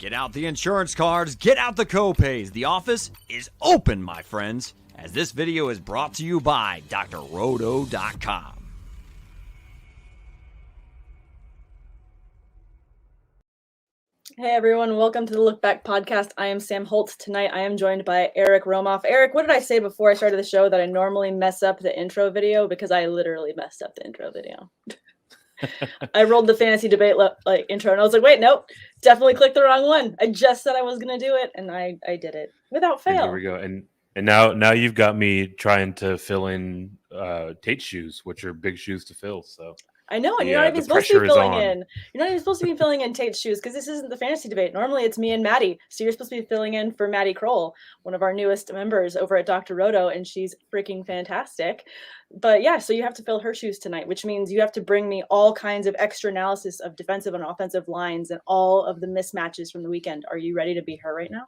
Get out the insurance cards, get out the co-pays. The office is open, my friends, as this video is brought to you by drroto.com. Hey everyone, welcome to the Look Back podcast. I am Sam Holt. Tonight I am joined by Eric Romoff. Eric, what did I say before I started the show that I normally mess up the intro video? Because I literally messed up the intro video. I rolled the fantasy debate intro and I was like, wait, nope, definitely clicked the wrong one. I just said I was going to do it and I did it without fail. And here we go. And now you've got me trying to fill in Tate's shoes, which are big shoes to fill. So I know, and you're not even supposed to be filling in. You're not even supposed to be filling in Tate's shoes because this isn't the fantasy debate. Normally it's me and Maddie. So you're supposed to be filling in for Maddie Kroll, one of our newest members over at Dr. Roto, and she's freaking fantastic. But yeah, so you have to fill her shoes tonight, which means you have to bring me all kinds of extra analysis of defensive and offensive lines and all of the mismatches from the weekend. Are you ready to be her right now?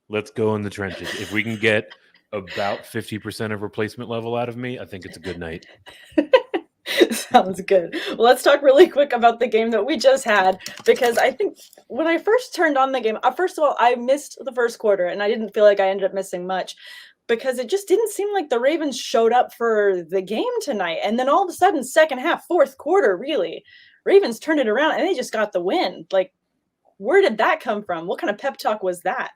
Let's go in the trenches. If we can get about 50% of replacement level out of me, I think it's a good night. Sounds good. Well, let's talk really quick about the game that we just had, because I think when I first turned on the game, first of all, I missed the first quarter, and I didn't feel like I ended up missing much because it just didn't seem like the Ravens showed up for the game tonight. And then all of a sudden, second half, fourth quarter, really, Ravens turned it around and they just got the win. Like, where did that come from? What kind of pep talk was that?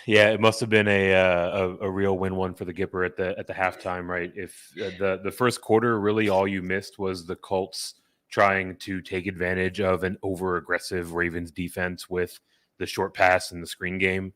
Yeah, it must have been a real win-one for the Gipper at the halftime, right? If the first quarter, really all you missed was the Colts trying to take advantage of an over-aggressive Ravens defense with the short pass and the screen game.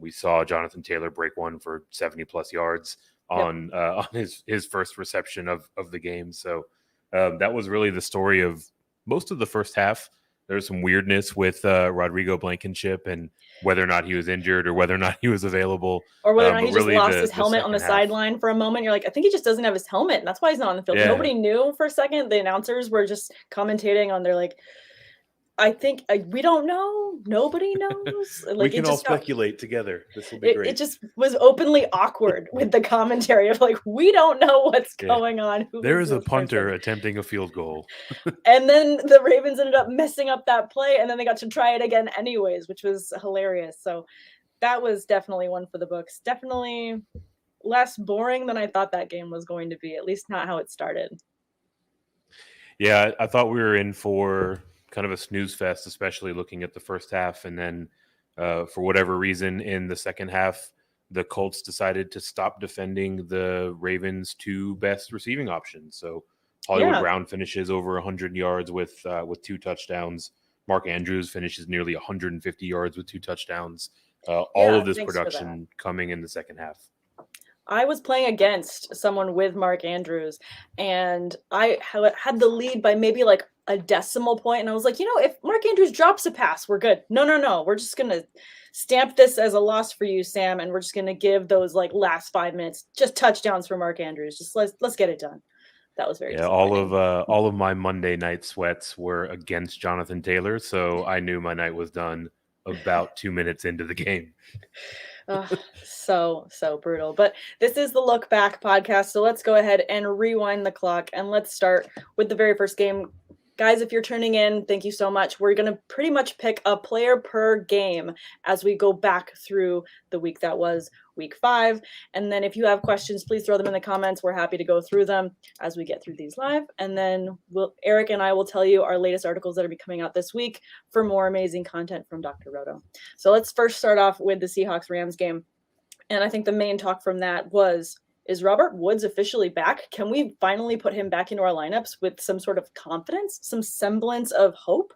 We saw Jonathan Taylor break one for 70-plus yards on his first reception of the game. So that was really the story of most of the first half. There's some weirdness with Rodrigo Blankenship and whether or not he was injured or whether or not he was available. Or whether or not he just lost his helmet on the sideline for a moment. You're like, I think he just doesn't have his helmet. And that's why he's not on the field. Yeah. Nobody knew for a second. The announcers were just commentating on their, like, I think we don't know. Nobody knows. Like, we can all speculate together. This will be great. It just was openly awkward with the commentary of like, we don't know what's going on. There is a punter attempting a field goal. And then the Ravens ended up messing up that play, and then they got to try it again anyways, which was hilarious. So that was definitely one for the books. Definitely less boring than I thought that game was going to be, at least not how it started. Yeah, I thought we were in for kind of a snooze fest, especially looking at the first half. And then for whatever reason in the second half, the Colts decided to stop defending the Ravens' two best receiving options. So Hollywood Brown finishes over 100 yards with two touchdowns. Mark Andrews finishes nearly 150 yards with two touchdowns. All of this production coming in the second half. I was playing against someone with Mark Andrews, and I had the lead by maybe like a decimal point, and I was like, if Mark Andrews drops a pass, we're good. No. We're just going to stamp this as a loss for you, Sam, and we're just going to give those like last 5 minutes just touchdowns for Mark Andrews. Just let's get it done. That was very all of my Monday night sweats were against Jonathan Taylor, so I knew my night was done about 2 minutes into the game. So brutal. But this is the Look Back podcast, so let's go ahead and rewind the clock, and let's start with the very first game. Guys, if you're tuning in, thank you so much. We're going to pretty much pick a player per game as we go back through the week that was week 5. And then if you have questions, please throw them in the comments. We're happy to go through them as we get through these live. And then Eric and I will tell you our latest articles that will be coming out this week for more amazing content from Dr. Roto. So let's first start off with the Seahawks Rams game. And I think the main talk from that was, is Robert Woods officially back? Can we finally put him back into our lineups with some sort of confidence, some semblance of hope?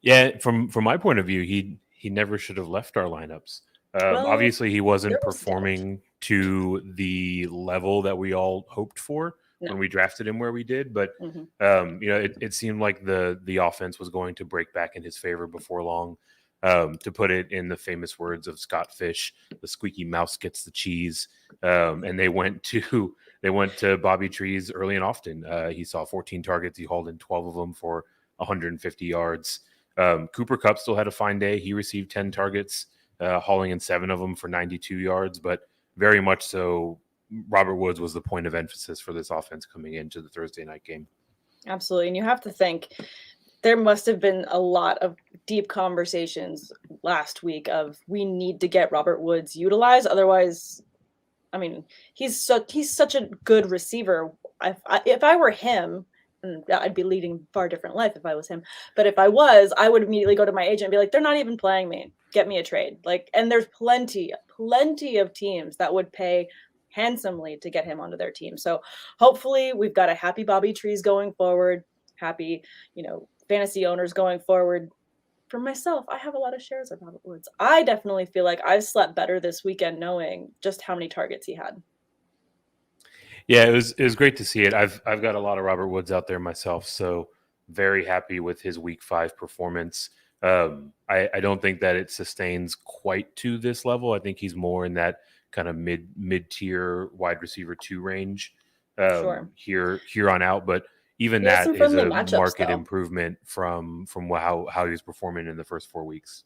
Yeah, from my point of view, he never should have left our lineups. Obviously, he wasn't performing to the level that we all hoped for when we drafted him where we did. But it seemed like the offense was going to break back in his favor before long. To put it in the famous words of Scott Fish, the squeaky mouse gets the cheese. And they went to Bobby Trees early and often. He saw 14 targets. He hauled in 12 of them for 150 yards. Cooper Kupp still had a fine day. He received 10 targets, hauling in 7 of them for 92 yards. But very much so, Robert Woods was the point of emphasis for this offense coming into the Thursday night game. Absolutely. And you have to think there must have been a lot of deep conversations last week of we need to get Robert Woods utilized. Otherwise, I mean, he's such a good receiver. If I were him, and I'd be leading a far different life if I was him. But if I was, I would immediately go to my agent and be like, they're not even playing me. Get me a trade. Like, and there's plenty of teams that would pay handsomely to get him onto their team. So hopefully we've got a happy Bobby Trees going forward, happy, fantasy owners going forward. For myself, I have a lot of shares of Robert Woods. I definitely feel like I've slept better this weekend knowing just how many targets he had. Yeah, it was great to see it. I've got a lot of Robert Woods out there myself, so very happy with his week 5 performance. I don't think that it sustains quite to this level. I think he's more in that kind of mid-tier wide receiver 2 range Sure. here on out. But even that is a market improvement from how he was performing in the first 4 weeks.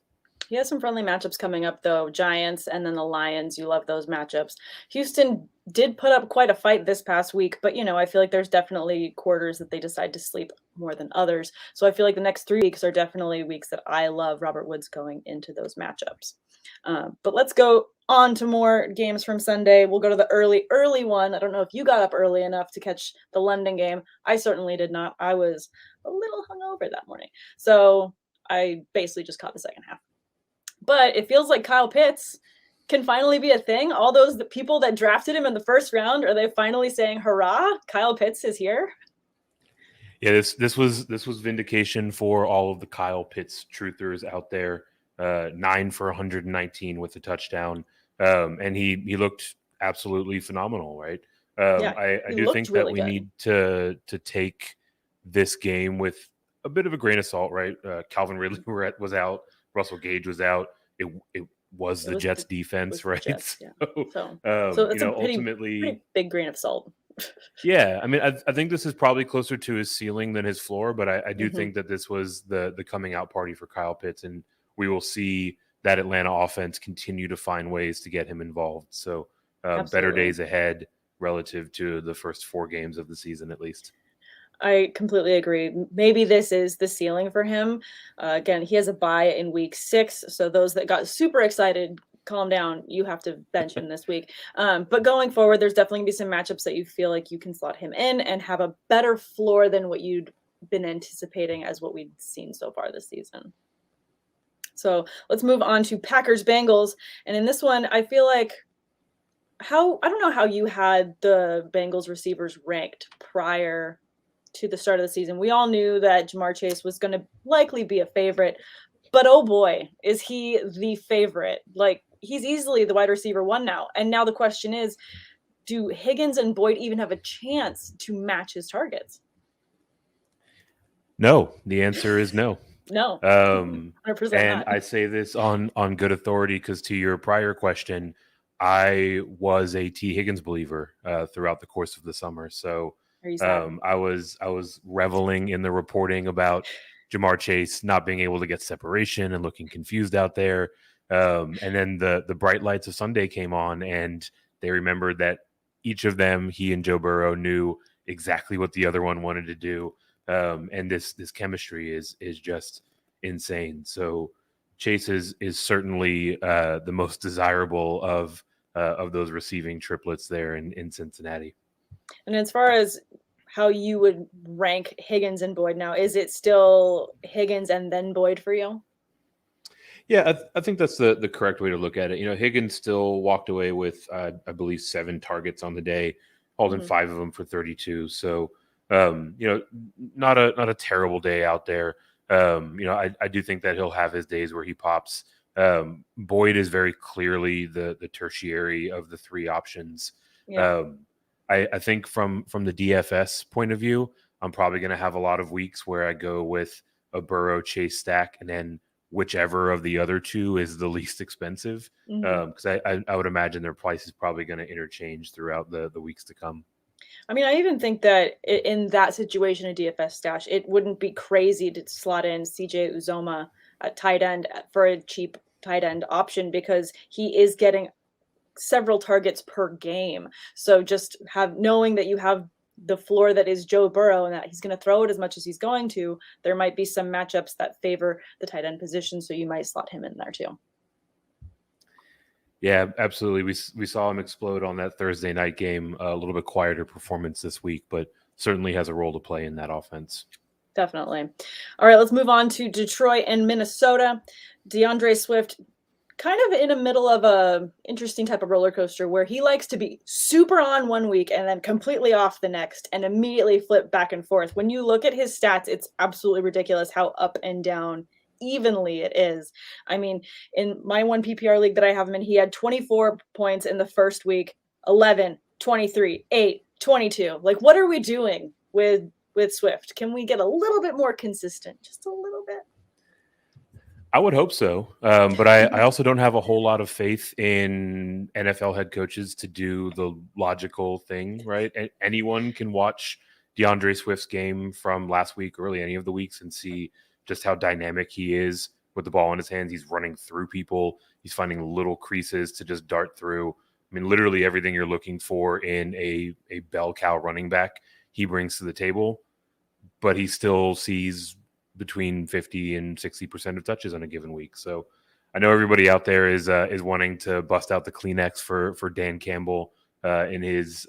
He has some friendly matchups coming up, though. Giants and then the Lions. You love those matchups. Houston did put up quite a fight this past week, but, I feel like there's definitely quarters that they decide to sleep more than others. So I feel like the next 3 weeks are definitely weeks that I love Robert Woods going into those matchups. But let's go on to more games from Sunday. We'll go to the early one. I don't know if you got up early enough to catch the London game. I certainly did not. I was a little hungover that morning. So I basically just caught the second half. But it feels like Kyle Pitts can finally be a thing. All the people that drafted him in the first round, are they finally saying, hurrah, Kyle Pitts is here? Yeah, this was vindication for all of the Kyle Pitts truthers out there. 9 for 119 with a touchdown. And he looked absolutely phenomenal, right? I do think that we need to take this game with a bit of a grain of salt, right? Calvin Ridley was out. Russell Gage was out. It was the Jets defense, right? Jets, yeah. So it's ultimately pretty big grain of salt. Yeah, I mean, I think this is probably closer to his ceiling than his floor, but I do think that this was the coming out party for Kyle Pitts, and we will see that Atlanta offense continue to find ways to get him involved. So better days ahead relative to the first 4 games of the season, at least. I completely agree. Maybe this is the ceiling for him. Again, he has a bye in week 6. So those that got super excited, calm down. You have to bench him this week. But going forward, there's definitely going to be some matchups that you feel like you can slot him in and have a better floor than what you'd been anticipating as what we'd seen so far this season. So let's move on to Packers Bengals. And in this one, I feel like I don't know how you had the Bengals receivers ranked prior to the start of the season. We all knew that Jamar Chase was going to likely be a favorite, but oh boy, is he the favorite. Like, he's easily the wide receiver 1 now. And now the question is, do Higgins and Boyd even have a chance to match his targets? No, the answer is no. No. 100% and not. I say this on good authority because to your prior question, I was a T. Higgins believer throughout the course of the summer. So I was reveling in the reporting about Jamar Chase not being able to get separation and looking confused out there. And then the bright lights of Sunday came on, and they remembered that each of them, he and Joe Burrow, knew exactly what the other one wanted to do. And this chemistry is just insane. So Chase is certainly the most desirable of those receiving triplets there in Cincinnati. And as far as how you would rank Higgins and Boyd now, is it still Higgins and then Boyd for you? Yeah, I think that's the correct way to look at it. Higgins still walked away with, I believe, 7 targets on the day, holding 5 of them for 32. So, not a terrible day out there. I do think that he'll have his days where he pops. Boyd is very clearly the tertiary of the 3 options. Yeah. I think from the DFS point of view, I'm probably going to have a lot of weeks where I go with a Burrow Chase stack, and then whichever of the other 2 is the least expensive. Because I would imagine their price is probably going to interchange throughout the weeks to come. I mean, I even think that in that situation, a DFS stash, it wouldn't be crazy to slot in CJ Uzomah at tight end for a cheap tight end option, because he is getting several targets per game. So just knowing that you have the floor that is Joe Burrow and that he's going to throw it as much as he's going to, there might be some matchups that favor the tight end position. So you might slot him in there too. Yeah, absolutely. We saw him explode on that Thursday night game. A little bit quieter performance this week, but certainly has a role to play in that offense. Definitely. All right, let's move on to Detroit and Minnesota. Deandre Swift, kind of in the middle of a interesting type of roller coaster where he likes to be super on one week and then completely off the next and immediately flip back and forth. When you look at his stats, it's absolutely ridiculous how up and down evenly it is. I mean, in my one PPR league that I have him in, he had 24 points in the first week, 11, 23, 8, 22. Like, what are we doing with Swift? Can we get a little bit more consistent? Just a little bit? I would hope so. But I also don't have a whole lot of faith in NFL head coaches to do the logical thing, right? Anyone can watch DeAndre Swift's game from last week, early any of the weeks, and see just how dynamic he is with the ball in his hands. He's running through people. He's finding little creases to just dart through. I mean, literally everything you're looking for in a bell cow running back, he brings to the table, but he still sees between 50 and 60% of touches on a given week. So I know everybody out there is wanting to bust out the Kleenex for Dan Campbell in his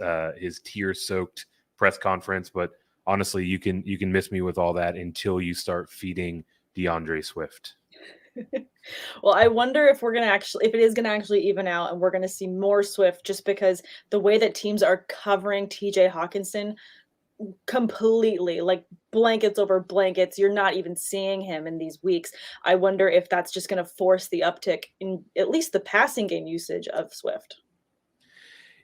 tear-soaked press conference, but honestly, you can miss me with all that until you start feeding DeAndre Swift. Well, I wonder if it is going to actually even out and we're going to see more Swift, just because the way that teams are covering TJ Hawkinson completely, like blankets over blankets, you're not even seeing him in these weeks. I wonder if that's just going to force the uptick in at least the passing game usage of Swift.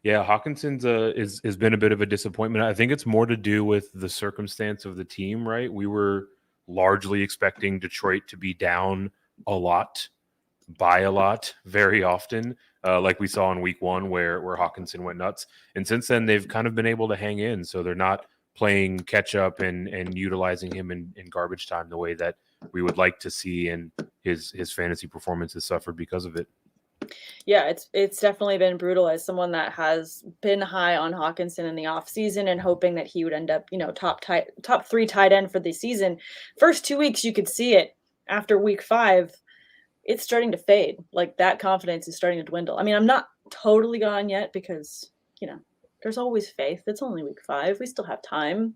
Yeah, Hawkinson's has been a bit of a disappointment. I think it's more to do with the circumstance of the team, right? We were largely expecting Detroit to be down a lot, by a lot, very often, like we saw in week one where Hawkinson went nuts. And since then, they've kind of been able to hang in. So they're not playing catch up and utilizing him in garbage time the way that we would like to see, and his fantasy performance has suffered because of it. Yeah, it's definitely been brutal as someone that has been high on Hawkinson in the offseason and hoping that he would end up, top 3 tight end for the season. First 2 weeks, you could see it. After week 5, it's starting to fade. Like, that confidence is starting to dwindle. I mean, I'm not totally gone yet because, there's always faith. It's only week 5. We still have time.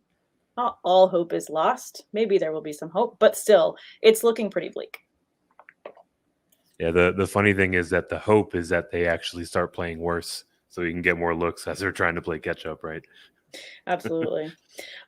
Not all hope is lost. Maybe there will be some hope, but still, it's looking pretty bleak. Yeah, the funny thing is that the hope is that they actually start playing worse so you can get more looks as they're trying to play catch up, right? Absolutely.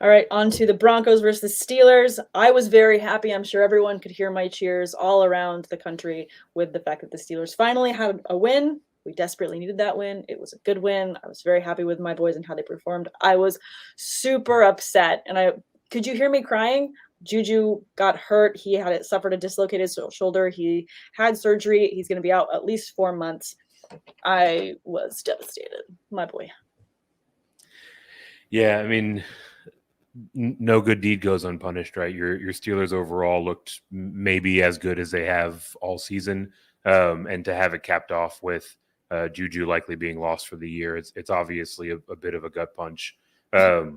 All right, on to the Broncos versus Steelers. I was very happy. I'm sure everyone could hear my cheers all around the country with the fact that the Steelers finally had a win. We desperately needed that win. It was a good win. I was very happy with my boys and how they performed. I was super upset. And could you hear me crying? Juju got hurt. He suffered a dislocated shoulder. He had surgery. He's going to be out at least 4 months. I was devastated. My boy. Yeah, I mean, no good deed goes unpunished, right? Your Steelers overall looked maybe as good as they have all season, and to have it capped off with Juju likely being lost for the year, it's obviously a bit of a gut punch. I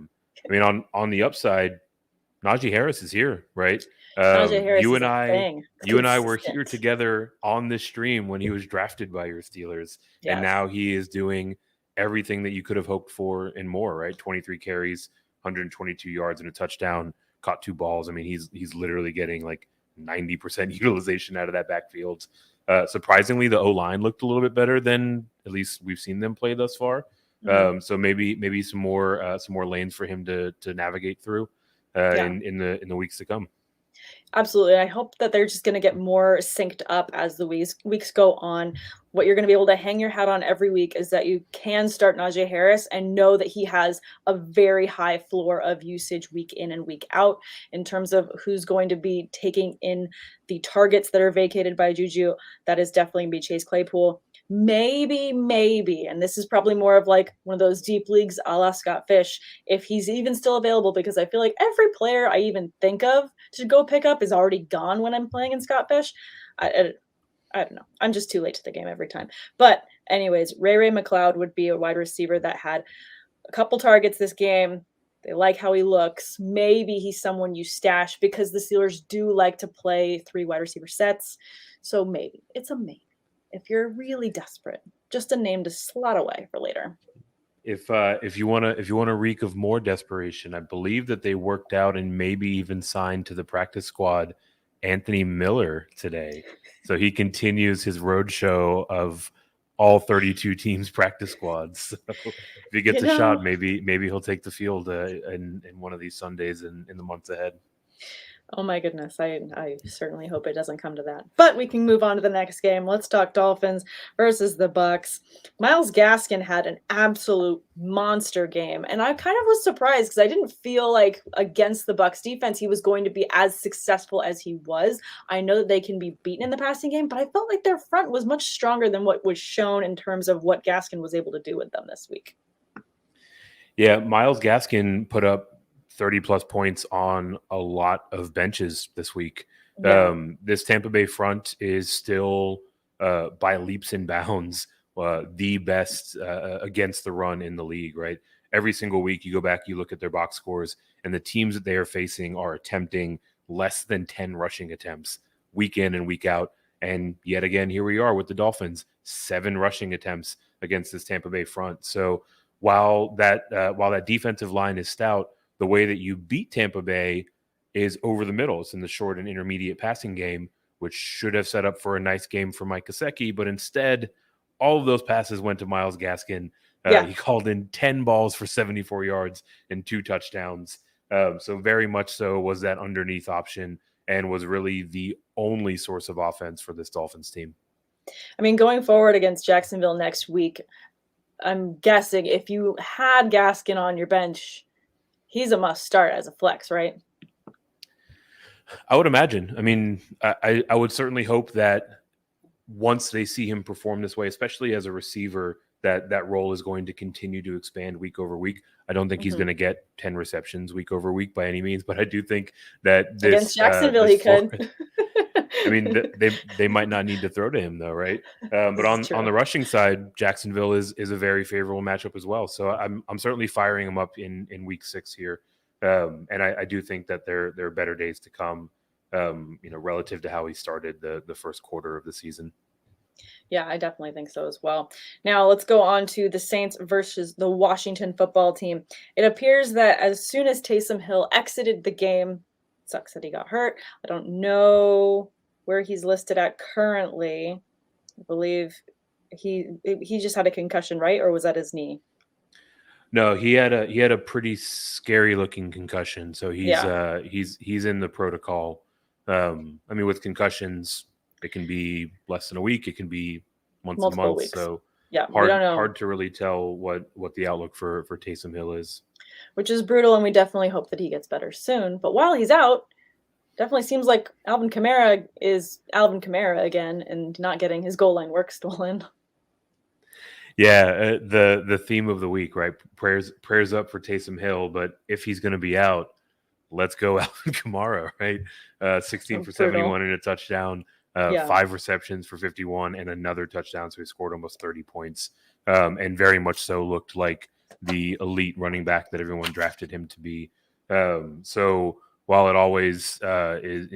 mean, on the upside, Najee Harris is here, right? Najee Harris you and I were here together on this stream when he was drafted by your Steelers, yes. And now he is doing everything that you could have hoped for and more, right? 23 carries, 122 yards and a touchdown, caught 2 balls. I mean, he's literally getting like 90% utilization out of that backfield. Surprisingly, the O-line looked a little bit better than at least we've seen them play thus far. Mm-hmm. So maybe some more lanes for him to navigate through in the weeks to come. Absolutely. I hope that they're just going to get more synced up as the weeks go on. What you're going to be able to hang your hat on every week is that you can start Najee Harris and know that he has a very high floor of usage week in and week out. In terms of who's going to be taking in the targets that are vacated by Juju, that is definitely going to be Chase Claypool. Maybe, and this is probably more of like one of those deep leagues a la Scott Fish, if he's even still available, because I feel like every player I even think of to go pick up is already gone when I'm playing in Scott Fish. I don't know. I'm just too late to the game every time. But anyways, Ray Mcleod would be a wide receiver that had a couple targets this game. They like how he looks. Maybe he's someone you stash because the Steelers do like to play 3 wide receiver sets. So maybe. It's a maybe. If you're really desperate, just a name to slot away for later. If you want to reek of more desperation, I believe that they worked out and maybe even signed to the practice squad Anthony Miller today. So he continues his roadshow of all 32 teams practice squads. So if he gets a shot, maybe he'll take the field in one of these Sundays in the months ahead. Oh my goodness. I certainly hope it doesn't come to that. But we can move on to the next game. Let's talk Dolphins versus the Bucks. Myles Gaskin had an absolute monster game. And I kind of was surprised because I didn't feel like against the Bucks defense he was going to be as successful as he was. I know that they can be beaten in the passing game, but I felt like their front was much stronger than what was shown in terms of what Gaskin was able to do with them this week. Yeah, Myles Gaskin put up 30 plus points on a lot of benches this week. Yeah. This Tampa Bay front is still by leaps and bounds the best against the run in the league, right? Every single week you go back, you look at their box scores, and the teams that they are facing are attempting less than 10 rushing attempts week in and week out. And yet again, here we are with the Dolphins, 7 rushing attempts against this Tampa Bay front. So while that defensive line is stout, the way that you beat Tampa Bay is over the middle. It's in the short and intermediate passing game, which should have set up for a nice game for Mike Gesicki. But instead, all of those passes went to Myles Gaskin. He called in 10 balls for 74 yards and 2 touchdowns. So very much so was that underneath option and was really the only source of offense for this Dolphins team. I mean, going forward against Jacksonville next week, I'm guessing if you had Gaskin on your bench, he's a must start as a flex, right? I would imagine. I mean, I would certainly hope that once they see him perform this way, especially as a receiver, that role is going to continue to expand week over week. I don't think he's going to get 10 receptions week over week by any means, but I do think that this against Jacksonville he could. I mean, they might not need to throw to him though, right? But on the rushing side, Jacksonville is a very favorable matchup as well. So I'm certainly firing him up in week 6 here, and I do think that there are better days to come, relative to how he started the first quarter of the season. Yeah, I definitely think so as well. Now let's go on to the Saints versus the Washington football team. It appears that as soon as Taysom Hill exited the game, sucks that he got hurt. I don't know where he's listed at currently. I believe he just had a concussion, right? Or was that his knee? No, he had a pretty scary looking concussion. So he's in the protocol. I mean, with concussions, it can be less than a week. It can be multiple months. Weeks. So yeah, hard to really tell what the outlook for Taysom Hill is. Which is brutal, and we definitely hope that he gets better soon. But while he's out, definitely seems like Alvin Kamara is Alvin Kamara again and not getting his goal line work stolen. Yeah, the theme of the week, right? Prayers up for Taysom Hill, but if he's going to be out, let's go Alvin Kamara, right? 16 for 71 and a touchdown, 5 receptions for 51 and another touchdown, so he scored almost 30 points, and very much so looked like the elite running back that everyone drafted him to be. So while it always is,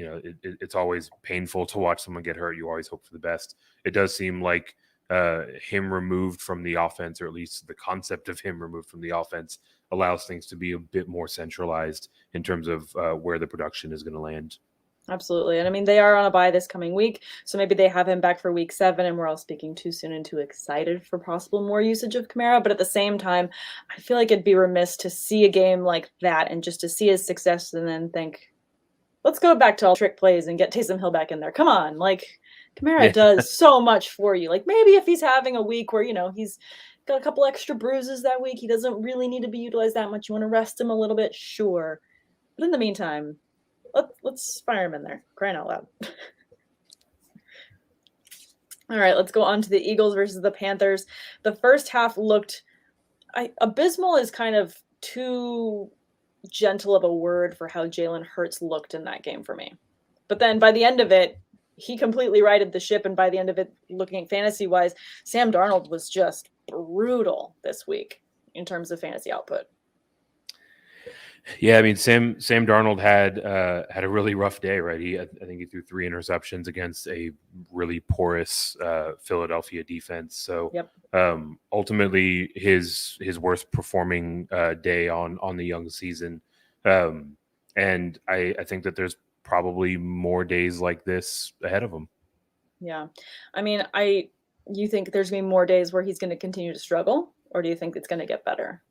it's always painful to watch someone get hurt, you always hope for the best. It does seem like him removed from the offense, or at least the concept of him removed from the offense, allows things to be a bit more centralized in terms of where the production is going to land. Absolutely. And I mean, they are on a bye this coming week, so maybe they have him back for week 7, and we're all speaking too soon and too excited for possible more usage of Kamara. But at the same time, I feel like it'd be remiss to see a game like that and just to see his success and then think, let's go back to all trick plays and get Taysom Hill back in there. Come on. Like, Kamara does so much for you. Like, maybe if he's having a week where, he's got a couple extra bruises that week, he doesn't really need to be utilized that much. You want to rest him a little bit? Sure. But in the meantime, let's fire him in there. Crying out loud. All right, let's go on to the Eagles versus the Panthers. The first half looked abysmal is kind of too gentle of a word for how Jalen Hurts looked in that game for me. But then by the end of it, he completely righted the ship. And by the end of it, looking fantasy-wise, Sam Darnold was just brutal this week in terms of fantasy output. Yeah, I mean Sam Darnold had a really rough day, right? I think he threw 3 interceptions against a really porous Philadelphia defense. So Yep. ultimately, his worst performing day on the young season, and I think that there's probably more days like this ahead of him. Yeah. I mean, you think there's going to be more days where he's going to continue to struggle, or do you think it's going to get better?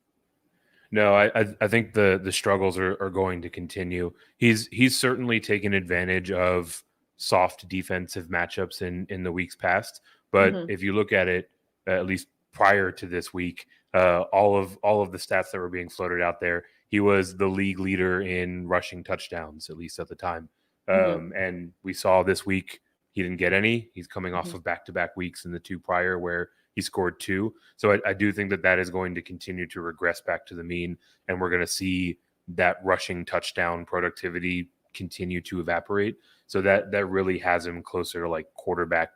No, I think the struggles are going to continue. He's certainly taken advantage of soft defensive matchups in the weeks past. But if you look at it, at least prior to this week, all of the stats that were being floated out there, he was the league leader in rushing touchdowns, at least at the time. And we saw this week he didn't get any. He's coming off of back-to-back weeks in the 2 prior where he scored 2. So I do think that is going to continue to regress back to the mean, and we're going to see that rushing touchdown productivity continue to evaporate. So that really has him closer to like quarterback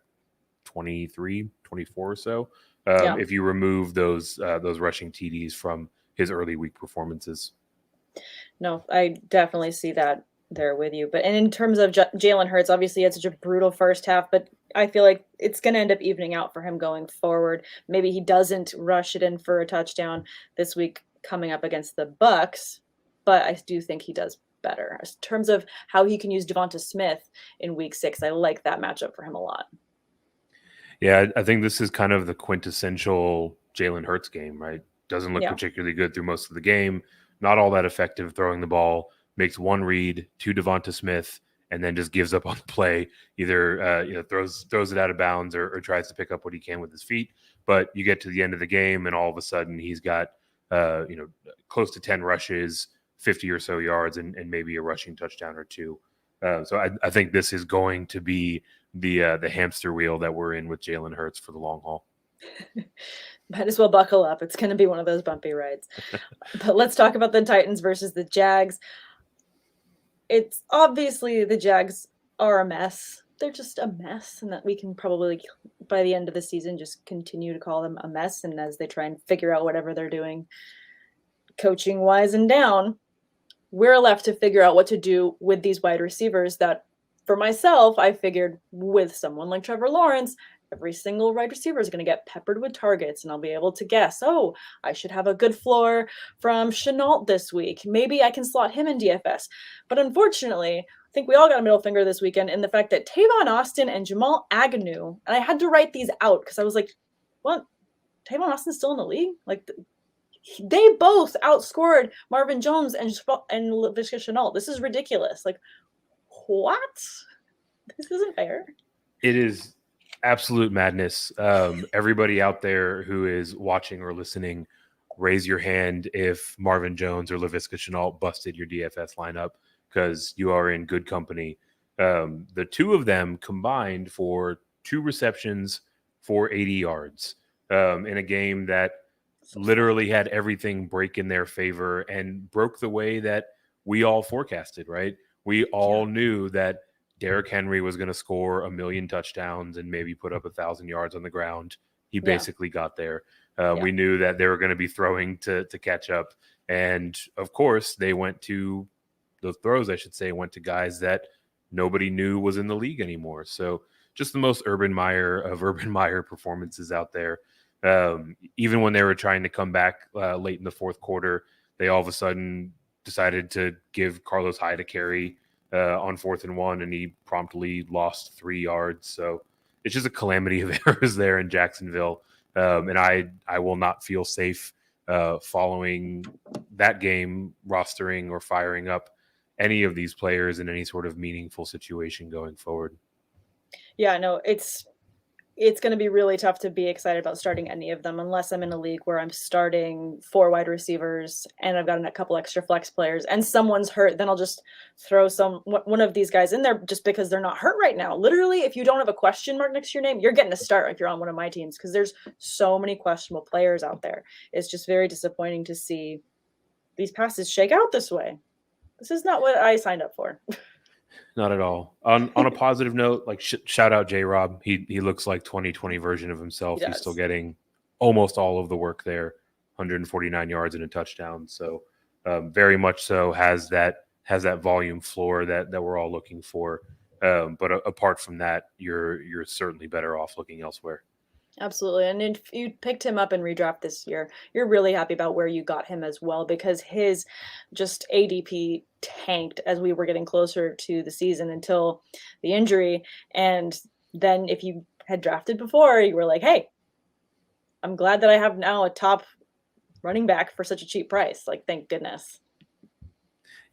23, 24 or so. If you remove those rushing TDs from his early week performances. No, I definitely see that there with you. But and in terms of Jalen Hurts, obviously he had such a brutal first half, but I feel like it's going to end up evening out for him going forward. Maybe he doesn't rush it in for a touchdown this week coming up against the Bucks, but I do think he does better. In terms of how he can use Devonta Smith in week 6, I like that matchup for him a lot. Yeah, I think this is kind of the quintessential Jalen Hurts game, right? Doesn't look particularly good through most of the game. Not all that effective throwing the ball. Makes one read to Devonta Smith and then just gives up on the play. Either throws it out of bounds or tries to pick up what he can with his feet. But you get to the end of the game and all of a sudden he's got close to 10 rushes, 50 or so yards, and maybe a rushing touchdown or 2. So I think this is going to be the hamster wheel that we're in with Jalen Hurts for the long haul. Might as well buckle up. It's going to be one of those bumpy rides. But let's talk about the Titans versus the Jags. It's obviously the Jags are a mess. They're just a mess, and that we can probably, by the end of the season, just continue to call them a mess. And as they try and figure out whatever they're doing, coaching-wise and down, we're left to figure out what to do with these wide receivers that, for myself, I figured with someone like Trevor Lawrence, every single wide receiver is going to get peppered with targets, and I'll be able to guess, I should have a good floor from Chenault this week. Maybe I can slot him in DFS. But unfortunately, I think we all got a middle finger this weekend in the fact that Tavon Austin and Jamal Agnew, and I had to write these out because I was like, what? Tavon Austin's still in the league? Like, they both outscored Marvin Jones and Laviska Shenault. This is ridiculous. Like, what? This isn't fair. It is absolute madness. Everybody out there who is watching or listening, raise your hand if Marvin Jones or Laviska Shenault busted your DFS lineup, because you are in good company. The 2 of them combined for 2 receptions for 80 yards in a game that literally had everything break in their favor and broke the way that we all forecasted, right? We all knew that Derrick Henry was going to score 1 million touchdowns and maybe put up 1,000 yards on the ground. He basically got there. We knew that they were going to be throwing to catch up. And of course, those throws, went to guys that nobody knew was in the league anymore. So just the most Urban Meyer performances out there. Even when they were trying to come back late in the fourth quarter, they all of a sudden decided to give Carlos Hyde a carry on 4th and 1, and he promptly lost 3 yards. So it's just a calamity of errors there in Jacksonville. And I will not feel safe following that game, rostering or firing up any of these players in any sort of meaningful situation going forward. Yeah, no, it's going to be really tough to be excited about starting any of them unless I'm in a league where I'm starting 4 wide receivers and I've got a couple extra flex players and someone's hurt. Then I'll just throw one of these guys in there just because they're not hurt right now. Literally, if you don't have a question mark next to your name, you're getting a start if you're on one of my teams, because there's so many questionable players out there. It's just very disappointing to see these passes shake out this way. This is not what I signed up for. Not at all. On a positive note, like shout out J-Rob. He looks like 2020 version of himself. He's still getting almost all of the work there, 149 yards and a touchdown. So very much so has that volume floor that we're all looking for. But apart from that, you're certainly better off looking elsewhere. Absolutely. And if you picked him up in redraft this year, you're really happy about where you got him as well, because his just ADP tanked as we were getting closer to the season until the injury. And then if you had drafted before, you were like, hey, I'm glad that I have now a top running back for such a cheap price. Like, thank goodness.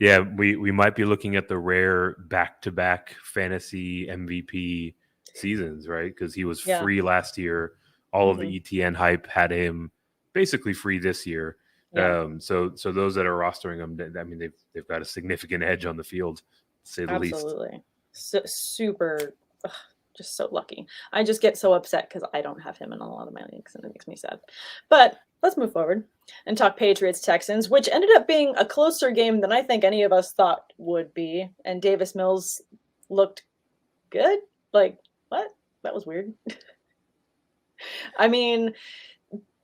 Yeah, we might be looking at the rare back-to-back fantasy MVP seasons, right? Because he was free last year. All of the ETN hype had him basically free this year. Yeah. So those that are rostering him, I mean, they've got a significant edge on the field, to say the least. Absolutely. So, super, just so lucky. I just get so upset because I don't have him in a lot of my leagues, and it makes me sad. But let's move forward and talk Patriots Texans, which ended up being a closer game than I think any of us thought would be. And Davis Mills looked good. Like, what? That was weird. I mean,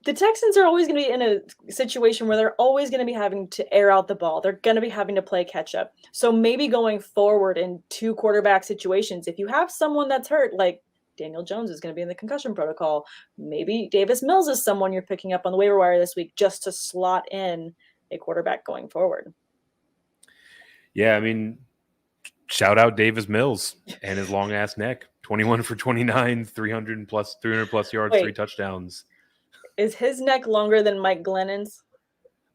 the Texans are always going to be in a situation where they're always going to be having to air out the ball. They're going to be having to play catch up. So maybe going forward in two quarterback situations, if you have someone that's hurt, like Daniel Jones is going to be in the concussion protocol, maybe Davis Mills is someone you're picking up on the waiver wire this week just to slot in a quarterback going forward. Yeah, I mean, shout out Davis Mills and his long ass neck. 21 for 29, 300 plus yards, Wait. 3 touchdowns. Is his neck longer than Mike Glennon's?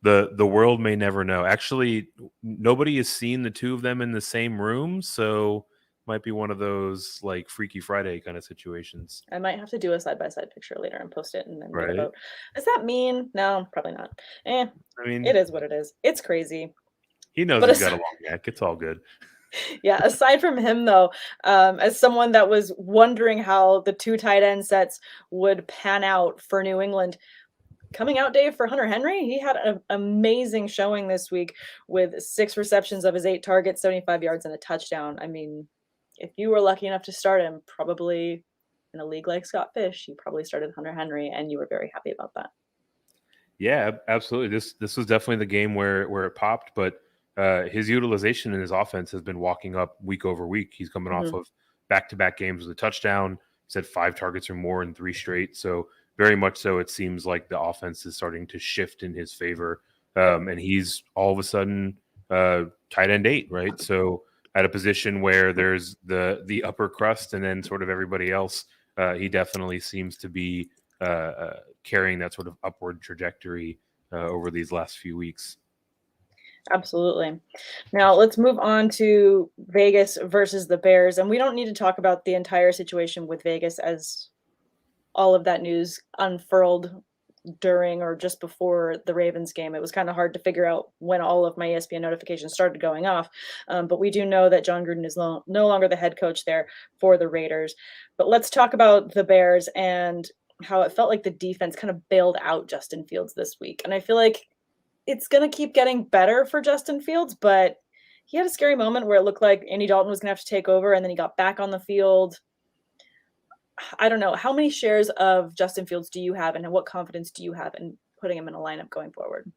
The world may never know. Actually, nobody has seen the two of them in the same room, so might be one of those like Freaky Friday kind of situations. I might have to do a side-by-side picture later and post it and then Right. get a vote. Does that mean? No, probably not. I mean, it is what it is. It's crazy. He knows he's got a long neck. It's all good. Yeah, aside from him, though, as someone that was wondering how the 2 tight end sets would pan out for New England, coming out day for Hunter Henry, he had an amazing showing this week with 6 receptions of his 8 targets, 75 yards, and a touchdown. I mean, if you were lucky enough to start him, probably in a league like Scott Fish, you probably started Hunter Henry, and you were very happy about that. Yeah, absolutely. This was definitely the game where it popped, but his utilization in his offense has been walking up week over week. He's coming off of back-to-back games with a touchdown. He's had 5 targets or more in 3 straight. So very much so, it seems like the offense is starting to shift in his favor. And he's all of a sudden tight end 8, right? So at a position where there's the upper crust and then sort of everybody else, he definitely seems to be carrying that sort of upward trajectory over these last few weeks. Absolutely. Now let's move on to Vegas versus the Bears. And we don't need to talk about the entire situation with Vegas as all of that news unfurled during or just before the Ravens game. It was kind of hard to figure out when all of my ESPN notifications started going off. But we do know that John Gruden is no longer the head coach there for the Raiders. But let's talk about the Bears and how it felt like the defense kind of bailed out Justin Fields this week. And I feel like it's going to keep getting better for Justin Fields, but he had a scary moment where it looked like Andy Dalton was going to have to take over, and then he got back on the field. I don't know. How many shares of Justin Fields do you have, and what confidence do you have in putting him in a lineup going forward?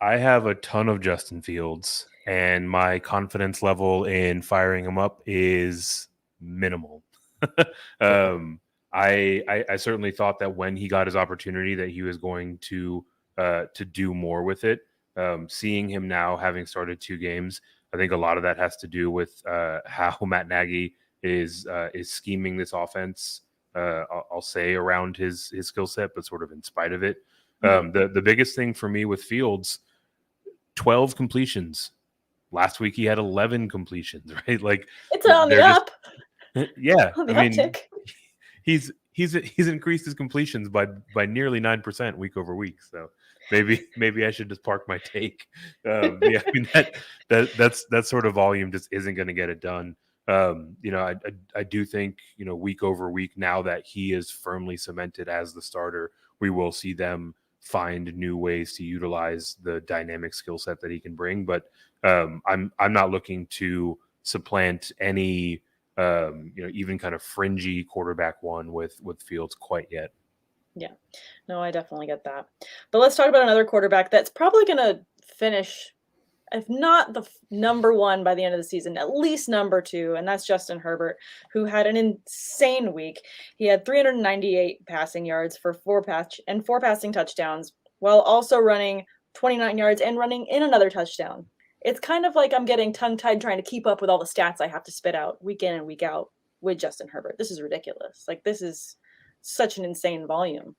I have a ton of Justin Fields, and my confidence level in firing him up is minimal. I certainly thought that when he got his opportunity that he was going to do more with it. Seeing him now having started 2 games, I think a lot of that has to do with how Matt Nagy is scheming this offense. I'll say around his skill set, but sort of in spite of it. The biggest thing for me with Fields, 12 completions. Last week he had 11 completions, right? Like it's on the up. Yeah, on the I mean, uptick. He's increased his completions by nearly 9% week over week. So maybe I should just park my take. Yeah, I mean that sort of volume just isn't going to get it done. I do think week over week, now that he is firmly cemented as the starter, we will see them find new ways to utilize the dynamic skill set that he can bring. But I'm not looking to supplant any even kind of fringy quarterback one with Fields quite yet. Yeah, no, I definitely get that. But let's talk about another quarterback that's probably going to finish, if not the number one by the end of the season, at least number two, and that's Justin Herbert, who had an insane week. He had 398 passing yards for four passing touchdowns, while also running 29 yards and running in another touchdown. It's kind of like I'm getting tongue-tied trying to keep up with all the stats I have to spit out week in and week out with Justin Herbert. This is ridiculous. Like, this is such an insane volume.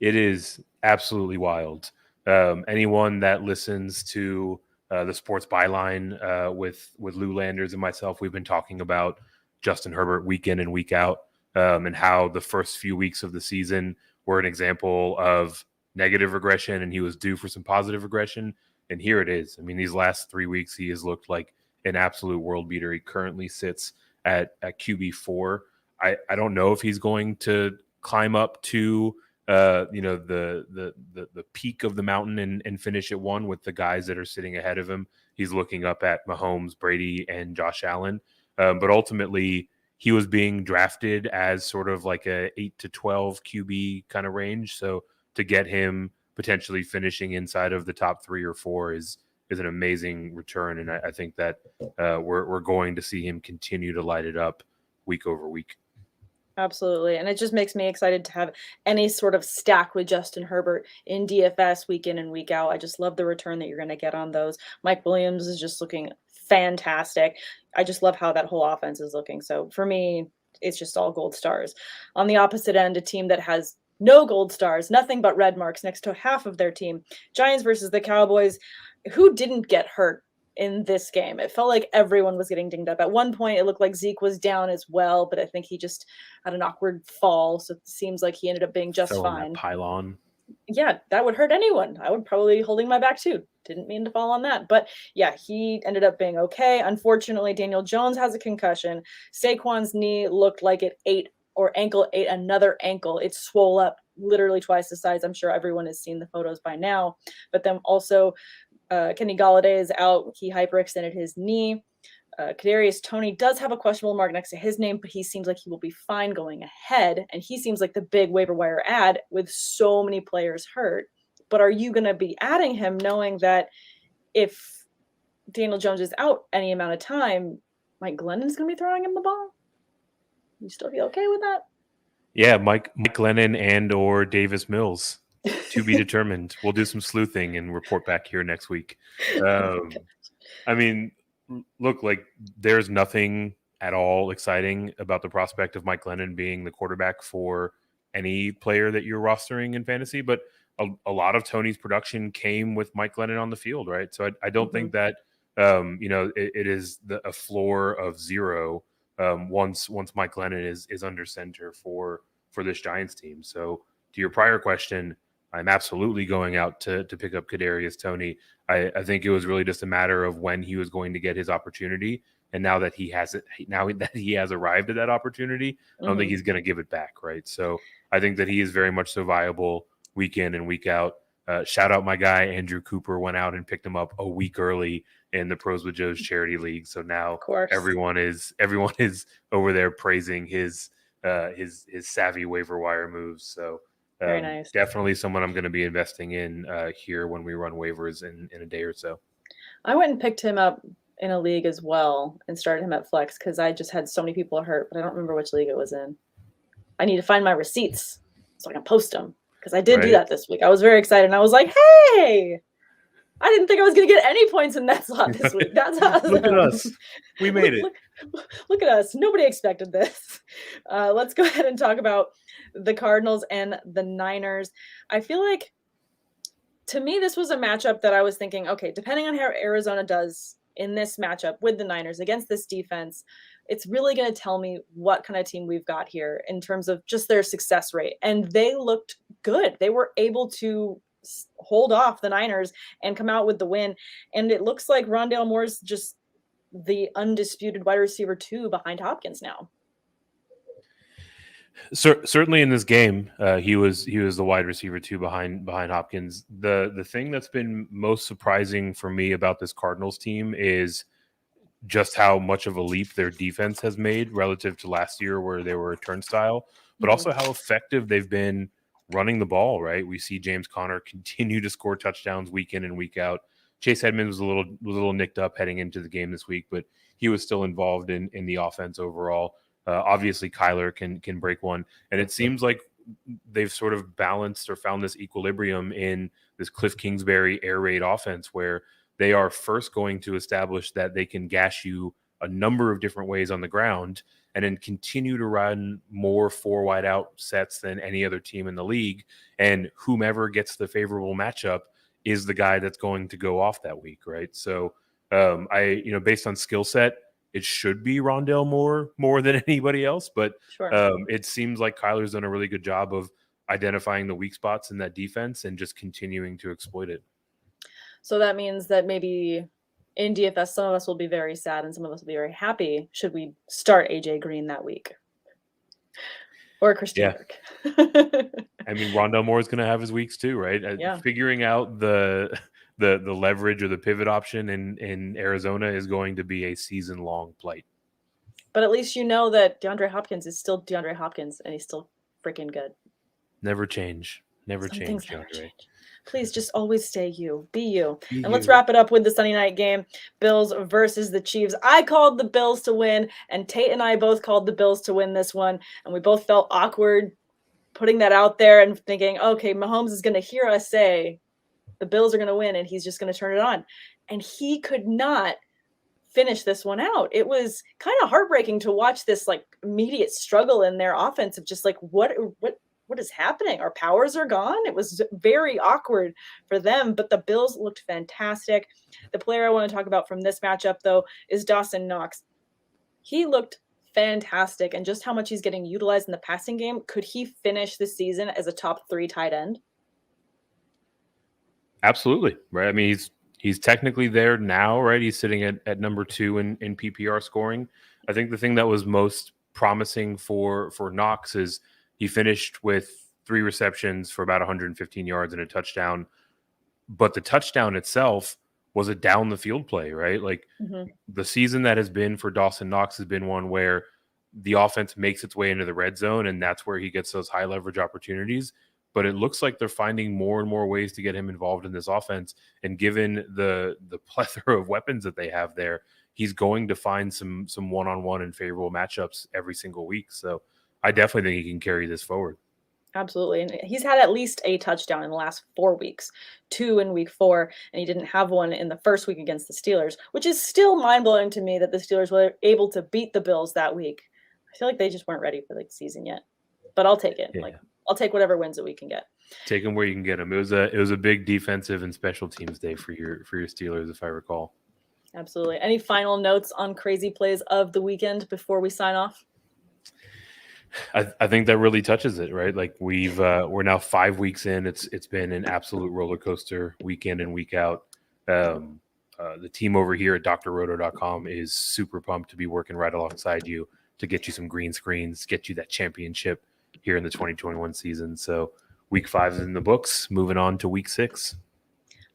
It is absolutely wild. Anyone that listens to the Sports Byline with Lou Landers and myself, we've been talking about Justin Herbert week in and week out, and how the first few weeks of the season were an example of negative regression, and he was due for some positive regression. And here it is. I mean, these last 3 weeks, he has looked like an absolute world beater. He currently sits at QB4. I don't know if he's going to climb up to the peak of the mountain and finish at 1 with the guys that are sitting ahead of him. He's looking up at Mahomes, Brady, and Josh Allen. But ultimately, he was being drafted as sort of like a 8 to 12 QB kind of range. So to get him potentially finishing inside of the top 3 or 4 is an amazing return. And I think that we're going to see him continue to light it up week over week. Absolutely. And it just makes me excited to have any sort of stack with Justin Herbert in DFS week in and week out. I just love the return that you're going to get on those. Mike Williams is just looking fantastic. I just love how that whole offense is looking. So for me, it's just all gold stars. On the opposite end, a team that has no gold stars, nothing but red marks next to half of their team. Giants versus the Cowboys. Who didn't get hurt in this game? It felt like everyone was getting dinged up. At one point, it looked like Zeke was down as well, but I think he just had an awkward fall, so it seems like he ended up being just fine. Pylon. Yeah, that would hurt anyone. I would probably be holding my back too. Didn't mean to fall on that. But yeah, he ended up being okay. Unfortunately, Daniel Jones has a concussion. Saquon's knee looked like it ate another ankle. It swole up literally twice the size. I'm sure everyone has seen the photos by now. But then also Kenny Golladay is out. He hyperextended his knee. Kadarius Toney does have a questionable mark next to his name, but he seems like he will be fine going ahead. And he seems like the big waiver wire add with so many players hurt. But are you going to be adding him knowing that if Daniel Jones is out any amount of time, Mike Glennon's going to be throwing him the ball? You still be okay with that? Yeah, Mike Glennon and or Davis Mills. To be determined. We'll do some sleuthing and report back here next week. I mean, look, like there's nothing at all exciting about the prospect of Mike Glennon being the quarterback for any player that you're rostering in fantasy, but a lot of Tony's production came with Mike Glennon on the field, right? So I don't think that it is a floor of 0 once Mike Glennon is under center for this Giants team. So to your prior question, I'm absolutely going out to pick up Kadarius Toney. I think it was really just a matter of when he was going to get his opportunity. And now that he has it, now that he has arrived at that opportunity, I don't think he's going to give it back, right? So I think that he is very much so viable week in and week out. Shout out my guy, Andrew Cooper, went out and picked him up a week early in the Pros with Joe's charity league. So now everyone is over there praising his savvy waiver wire moves. So very nice. Definitely someone I'm going to be investing in here when we run waivers in a day or so. I went and picked him up in a league as well and started him at flex because I just had so many people hurt, but I don't remember which league it was in. I need to find my receipts so I can post them because I did do that this week. I was very excited and I was like, hey, I didn't think I was going to get any points in that slot this week. That's awesome. Look at us. We made it. Look at us. Nobody expected this. Let's go ahead and talk about the Cardinals and the Niners. I feel like, to me, this was a matchup that I was thinking, okay, depending on how Arizona does in this matchup with the Niners against this defense, it's really going to tell me what kind of team we've got here in terms of just their success rate. And they looked good. They were able to hold off the Niners and come out with the win. And it looks like Rondale Moore's just the undisputed wide receiver 2 behind Hopkins now. Certainly in this game, he was the wide receiver 2 behind Hopkins. The thing that's been most surprising for me about this Cardinals team is just how much of a leap their defense has made relative to last year where they were a turnstile, but also how effective they've been running the ball, right? We see James Conner continue to score touchdowns week in and week out. Chase Edmonds was a little nicked up heading into the game this week, but he was still involved in the offense overall. Obviously, Kyler can break one, and it seems like they've sort of balanced or found this equilibrium in this Cliff Kingsbury air raid offense where they are first going to establish that they can gash you a number of different ways on the ground and then continue to run more 4 wide out sets than any other team in the league. And whomever gets the favorable matchup is the guy that's going to go off that week, right? So based on skill set, it should be Rondale more than anybody else, but Sure. It seems like Kyler's done a really good job of identifying the weak spots in that defense and just continuing to exploit it. So that means that maybe in DFS, some of us will be very sad and some of us will be very happy should we start AJ Green that week. Or Christian Kirk. I mean, Rondale Moore is going to have his weeks too, right? Yeah. Figuring out the leverage or the pivot option in Arizona is going to be a season-long plight. But at least you know that DeAndre Hopkins is still DeAndre Hopkins, and he's still freaking good. Never change. Never Some change, things never DeAndre. change. Please just always stay you. Be you. Be And let's you. wrap it up with the Sunday night game. Bills versus the Chiefs. I called the Bills to win, and Tate and I both called the Bills to win this one. And we both felt awkward putting that out there and thinking, okay, Mahomes is going to hear us say the Bills are going to win, and he's just going to turn it on. And he could not finish this one out. It was kind of heartbreaking to watch this like immediate struggle in their offense of just like, what is happening? Our powers are gone. It was very awkward for them, but the Bills looked fantastic. The player I want to talk about from this matchup, though, is Dawson Knox. He looked fantastic, and just how much he's getting utilized in the passing game. Could he finish the season as a top 3 tight end? Absolutely, right? I mean, he's technically there now, right? He's sitting at number 2 in PPR scoring. I think the thing that was most promising for Knox is he finished with 3 receptions for about 115 yards and a touchdown. But the touchdown itself was a down the field play, right? Like the season that has been for Dawson Knox has been one where the offense makes its way into the red zone, and that's where he gets those high leverage opportunities. But it looks like they're finding more and more ways to get him involved in this offense. And given the plethora of weapons that they have there, he's going to find some one-on-one and favorable matchups every single week. So I definitely think he can carry this forward. Absolutely. And he's had at least a touchdown in the last 4 weeks, 2 in week 4, and he didn't have one in the first week against the Steelers, which is still mind-blowing to me that the Steelers were able to beat the Bills that week. I feel like they just weren't ready for the season yet, but I'll take it. Yeah. Like I'll take whatever wins that we can get. Take them where you can get them. It was a big defensive and special teams day for your Steelers, if I recall. Absolutely. Any final notes on crazy plays of the weekend before we sign off? I think that really touches it, right? Like we're now 5 weeks in. It's been an absolute roller coaster week in and week out. The team over here at drroto.com is super pumped to be working right alongside you to get you some green screens, get you that championship here in the 2021 season. So week 5 is in the books. Moving on to week 6.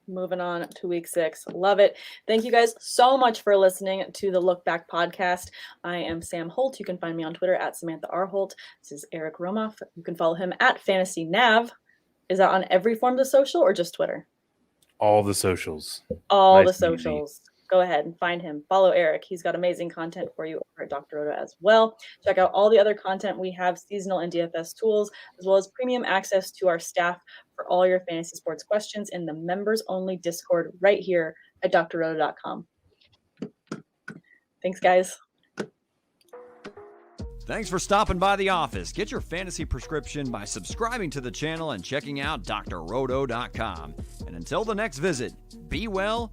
Moving on to week 6. Love it. Thank you guys so much for listening to the Look Back podcast. I am Sam Holt. You can find me on Twitter at Samantha R. Holt. This is Eric Romoff. You can follow him at Fantasy Nav. Is that on every form of social or just Twitter? All the socials. All the socials. Go ahead and find him. Follow Eric. He's got amazing content for you over at Dr. Roto as well. Check out all the other content. We have seasonal and DFS tools, as well as premium access to our staff for all your fantasy sports questions in the members-only Discord right here at drroto.com. Thanks, guys. Thanks for stopping by the office. Get your fantasy prescription by subscribing to the channel and checking out drroto.com. And until the next visit, be well